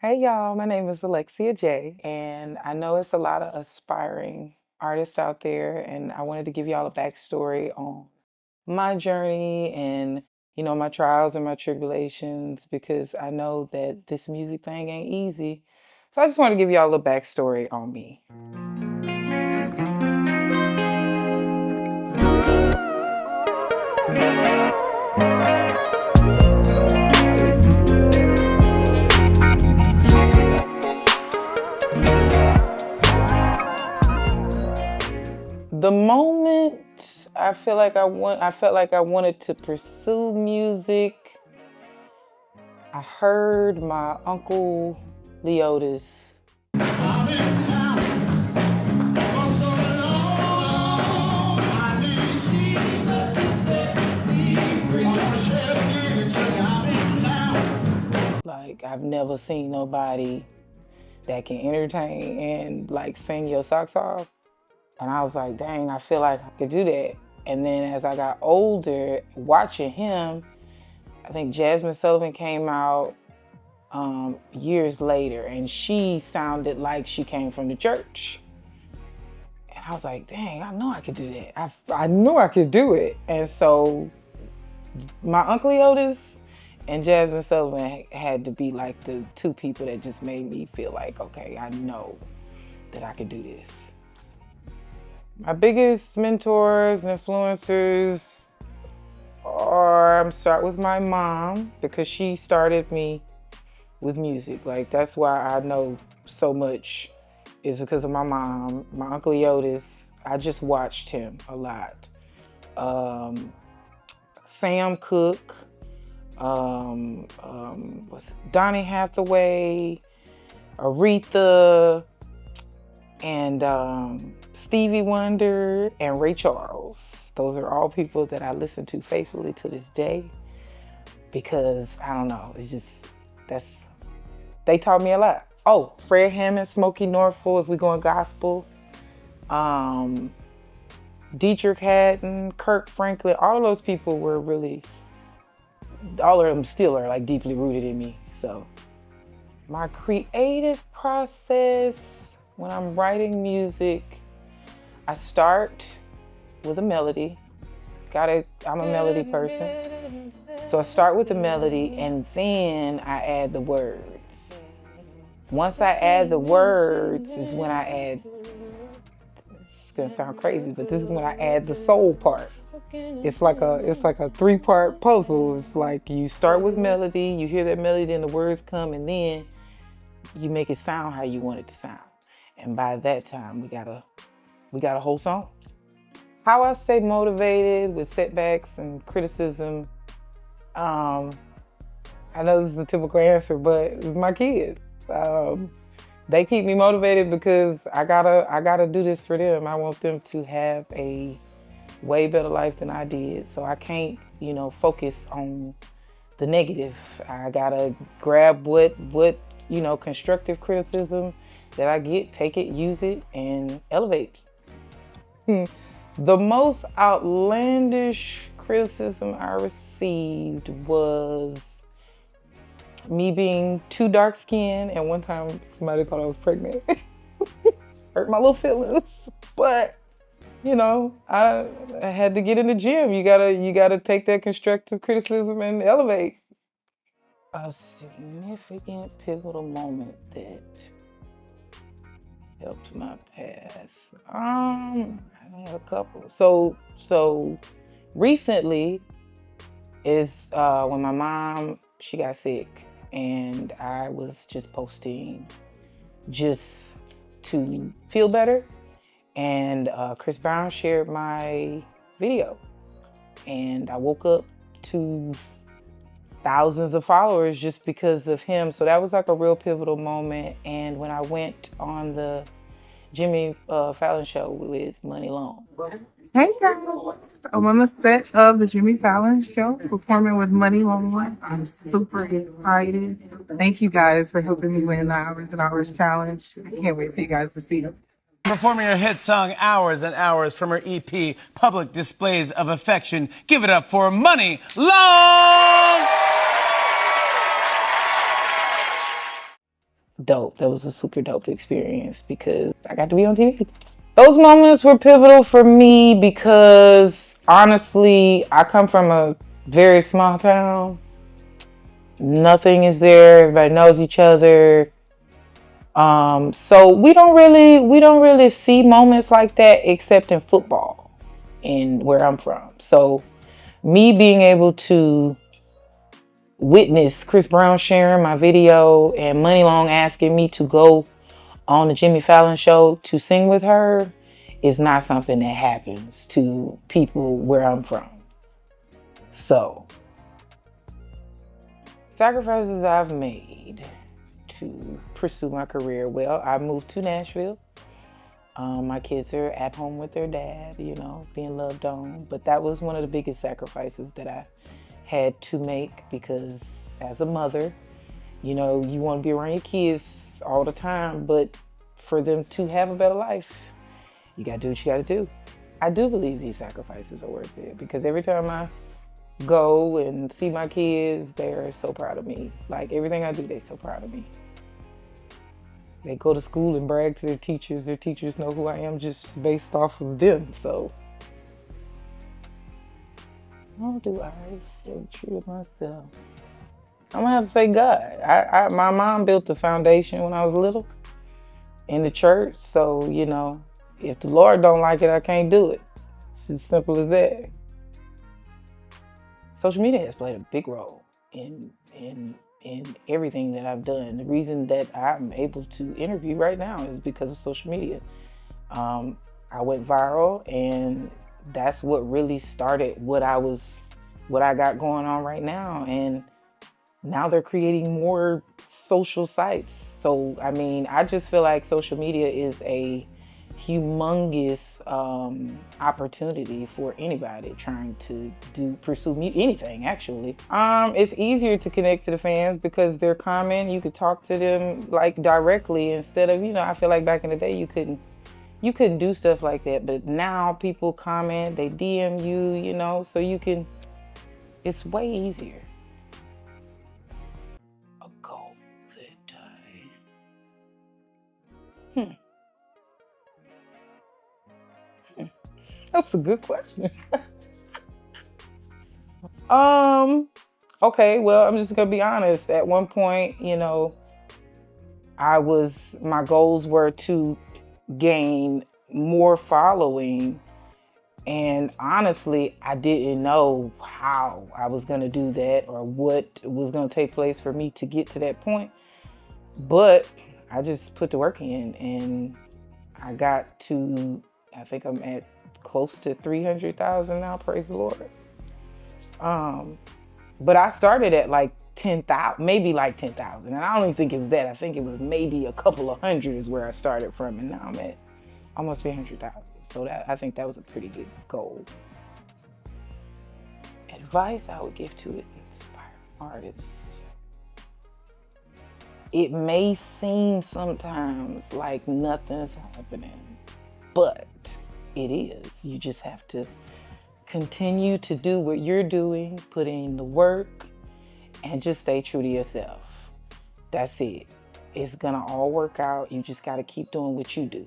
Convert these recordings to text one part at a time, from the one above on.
Hey y'all, my name is Alexia Jayy, and I know it's a lot of aspiring artists out there, and I wanted to give y'all a backstory on my journey and my trials and my tribulations because I know that this music thing ain't easy. So I just want to give y'all a little backstory on me. The moment I felt like I wanted to pursue music, I heard my uncle Leotis. Like I've never seen nobody that can entertain and like sing your socks off. And I was like, dang, I feel like I could do that. And then as I got older, watching him, I think Jasmine Sullivan came out years later, and she sounded like she came from the church. And I was like, dang, I know I could do that. I knew I could do it. And so my Uncle Otis and Jasmine Sullivan had to be like the two people that just made me feel like, okay, I know that I could do this. My biggest mentors and influencers I'm start with my mom because she started me with music. Like that's why I know so much is because of my mom. My Uncle Otis, I just watched him a lot. Sam Cooke, Donny Hathaway, Aretha, and Stevie Wonder and Ray Charles. Those are all people that I listen to faithfully to this day because I don't know, they taught me a lot. Oh, Fred Hammond, Smokey Norfolk, if we going gospel. Dietrich Haddon, Kirk Franklin, all of those people were really, all of them still are like deeply rooted in me. So my creative process when I'm writing music, I start with a melody. I'm a melody person. So I start with the melody and then I add the words. Once I add the words is when I add, it's gonna sound crazy, but this is when I add the soul part. It's like a three-part puzzle. It's like you start with melody, you hear that melody, then the words come, and then you make it sound how you want it to sound. And by that time, we got a whole song. How I stay motivated with setbacks and criticism. I know this is the typical answer, but it's my kids. They keep me motivated because I gotta do this for them. I want them to have a way better life than I did. So I can't, focus on the negative. I gotta grab what constructive criticism that I get, take it, use it, and elevate. The most outlandish criticism I received was me being too dark skinned, and one time somebody thought I was pregnant. Hurt my little feelings. But I had to get in the gym. You gotta take that constructive criticism and elevate. A significant pivotal moment that helped my path. I had a couple. So recently is when my mom, she got sick, and I was just posting just to feel better. And Chris Brown shared my video, and I woke up to thousands of followers just because of him. So that was like a real pivotal moment. And when I went on the Jimmy Fallon show with Money Long. Hey guys, I'm on the set of the Jimmy Fallon show performing with Money Long. I'm super excited. Thank you guys for helping me win the Hours and Hours challenge. I can't wait for you guys to see it. Performing her hit song Hours and Hours from her EP, Public Displays of Affection. Give it up for Money Long! dope. That was a super dope experience because I got to be on TV. Those moments were pivotal for me because honestly, I come from a very small town. Nothing is there. Everybody knows each other. So we don't really see moments like that except in football in where I'm from. So me being able to witness Chris Brown sharing my video and Money Long asking me to go on the Jimmy Fallon show to sing with her is not something that happens to people where I'm from. So, sacrifices I've made to pursue my career. Well, I moved to Nashville. My kids are at home with their dad, you know, being loved on. But that was one of the biggest sacrifices that I had to make because as a mother, you know, you want to be around your kids all the time, but for them to have a better life, you got to do what you got to do. I do believe these sacrifices are worth it because every time I go and see my kids, they're so proud of me. Like everything I do, they're so proud of me. They go to school and brag to their teachers. Their teachers know who I am just based off of them. So how do I stay true to myself? I'm gonna have to say God. My mom built the foundation when I was little in the church. So, you know, if the Lord don't like it, I can't do it. It's as simple as that. Social media has played a big role in everything that I've done. The reason that I'm able to interview right now is because of social media. I went viral, and that's what really started what I got going on right now. And now they're creating more social sites. So, I mean, I just feel like social media is a humongous opportunity for anybody trying to pursue anything actually. It's easier to connect to the fans because they're common. You could talk to them like directly instead of, you know, I feel like back in the day you couldn't do stuff like that, but now people comment, they DM you, you know, so it's way easier. A goal that That's a good question. Okay, well, I'm just gonna be honest. At one point, you know, my goals were to gain more following. And honestly, I didn't know how I was gonna do that or what was gonna take place for me to get to that point. But I just put the work in and I got to, I think I'm at close to 300,000 now, praise the Lord. But I started at like 10,000, maybe like 10,000. And I don't even think it was that. I think it was maybe a couple of hundred is where I started from. And now I'm at almost 300,000. So I think that was a pretty good goal. Advice I would give to inspiring artists. It may seem sometimes like nothing's happening, but it is. You just have to continue to do what you're doing, put in the work, and just stay true to yourself. That's it. It's gonna all work out. You just gotta keep doing what you do.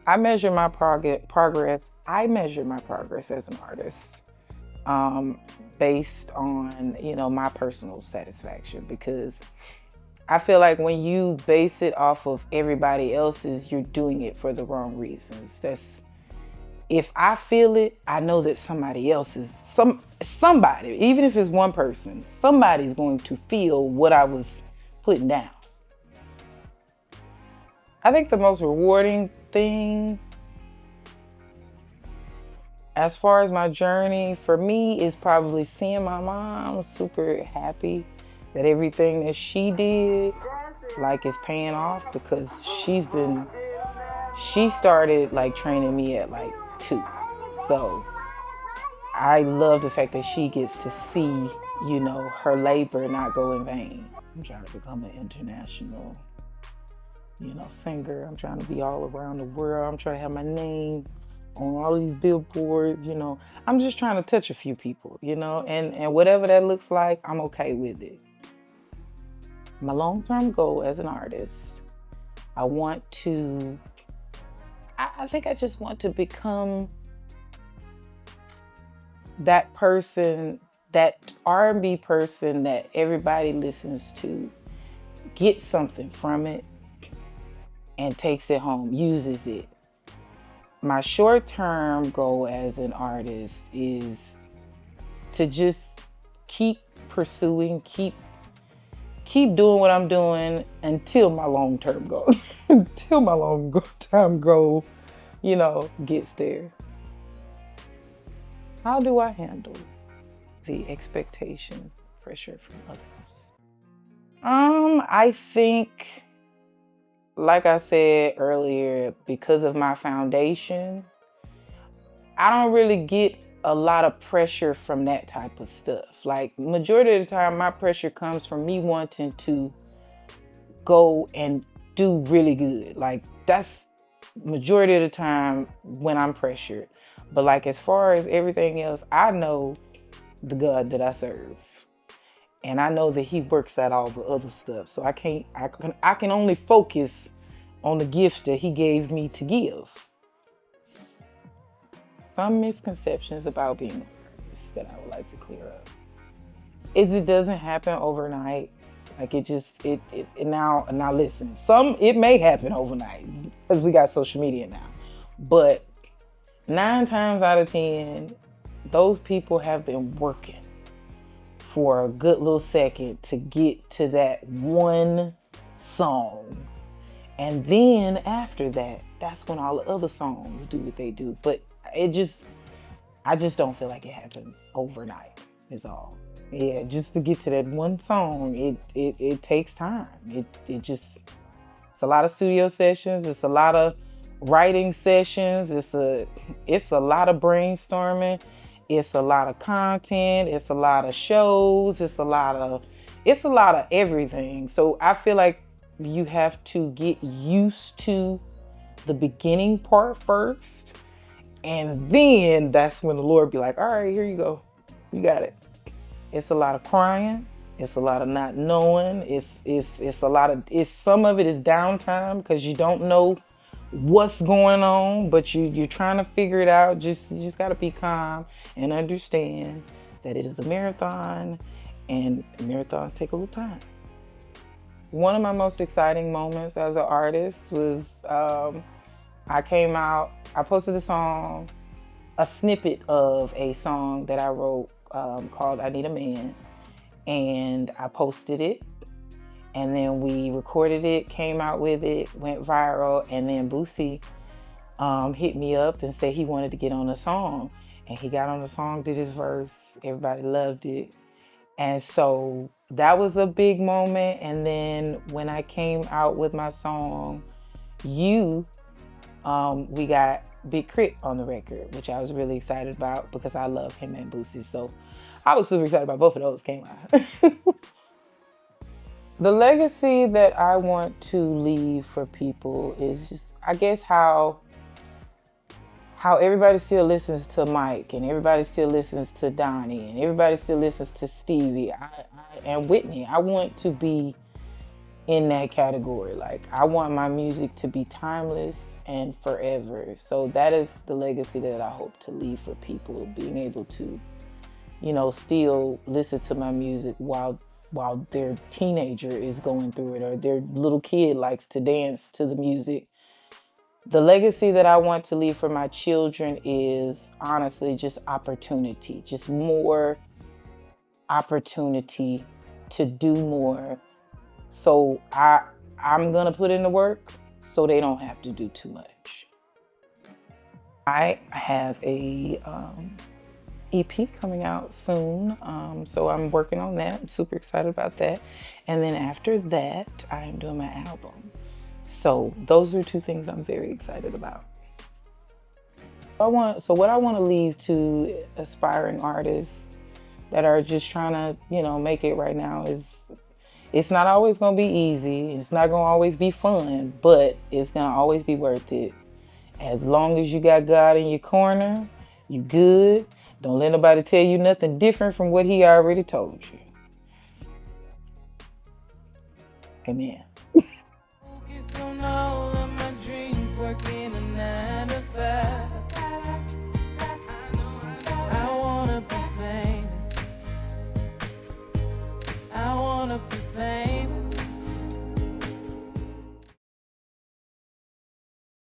I measure my progress. I measure my progress as an artist based on, you know, my personal satisfaction, because I feel like when you base it off of everybody else's, you're doing it for the wrong reasons. If I feel it, I know that somebody else is somebody, even if it's one person, somebody's going to feel what I was putting down. I think the most rewarding thing as far as my journey for me is probably seeing my mom super happy that everything that she did like is paying off, because she started like training me at like 2. So I love the fact that she gets to see, you know, her labor not go in vain. I'm trying to become an international, you know, singer. I'm trying to be all around the world. I'm trying to have my name on all these billboards, you know. I'm just trying to touch a few people, you know, and whatever that looks like, I'm okay with it. My long-term goal as an artist, I want to, I think I just want to become that person, that R&B person that everybody listens to, gets something from it and takes it home, uses it. My short-term goal as an artist is to just keep pursuing, keep doing what I'm doing until my long-term goal, until my long-term goal, gets there. How do I handle the expectations, pressure from others? I think, like I said earlier, because of my foundation, I don't really get a lot of pressure from that type of stuff. Like, majority of the time, my pressure comes from me wanting to go and do really good. Like, that's majority of the time when I'm pressured. But like, as far as everything else, I know the God that I serve. And I know that he works out all the other stuff. So I can only focus on the gift that he gave me to give. Some misconceptions about being an artist that I would like to clear up is it doesn't happen overnight. Like, now listen, it may happen overnight because we got social media now. But 9 times out of 10, those people have been working for a good little second to get to that one song. And then after that, that's when all the other songs do what they do. But I just don't feel like it happens overnight, is all. Yeah, just to get to that one song, it takes time. It's a lot of studio sessions, it's a lot of writing sessions, it's a lot of brainstorming, it's a lot of content, it's a lot of shows, it's a lot of everything. So I feel like you have to get used to the beginning part first, and then that's when the Lord be like, all right, here you go, you got it. It's a lot of crying, it's a lot of not knowing, some of it is downtime because you don't know what's going on, but you're trying to figure it out. You just got to be calm and understand that it is a marathon, and marathons take a little time. One of my most exciting moments as an artist was I posted a snippet of a song that I wrote called I Need a Man, and I posted it, and then we recorded it, came out with it, went viral, and then Boosie hit me up and said he wanted to get on the song, and he got on the song, did his verse, everybody loved it. And so that was a big moment. And then when I came out with my song, we got Big Crit on the record, which I was really excited about because I love him and Boosie. So I was super excited about both of those came out. The legacy that I want to leave for people is just, I guess, how everybody still listens to Mike, and everybody still listens to Donnie, and everybody still listens to Stevie and Whitney. I want to be in that category. Like, I want my music to be timeless and forever. So that is the legacy that I hope to leave for people, being able to, still listen to my music while their teenager is going through it, or their little kid likes to dance to the music. The legacy that I want to leave for my children is honestly just opportunity, just more opportunity to do more. So I'm gonna put in the work so they don't have to do too much. I have a EP coming out soon, so I'm working on that. I'm super excited about that. And then after that, I am doing my album. So those are 2 things I'm very excited about. What I want to leave to aspiring artists that are just trying to, make it right now is, it's not always going to be easy. It's not going to always be fun, but it's going to always be worth it. As long as you got God in your corner, you good. Don't let nobody tell you nothing different from what he already told you. Amen. Focus on all of my dreams, working a 9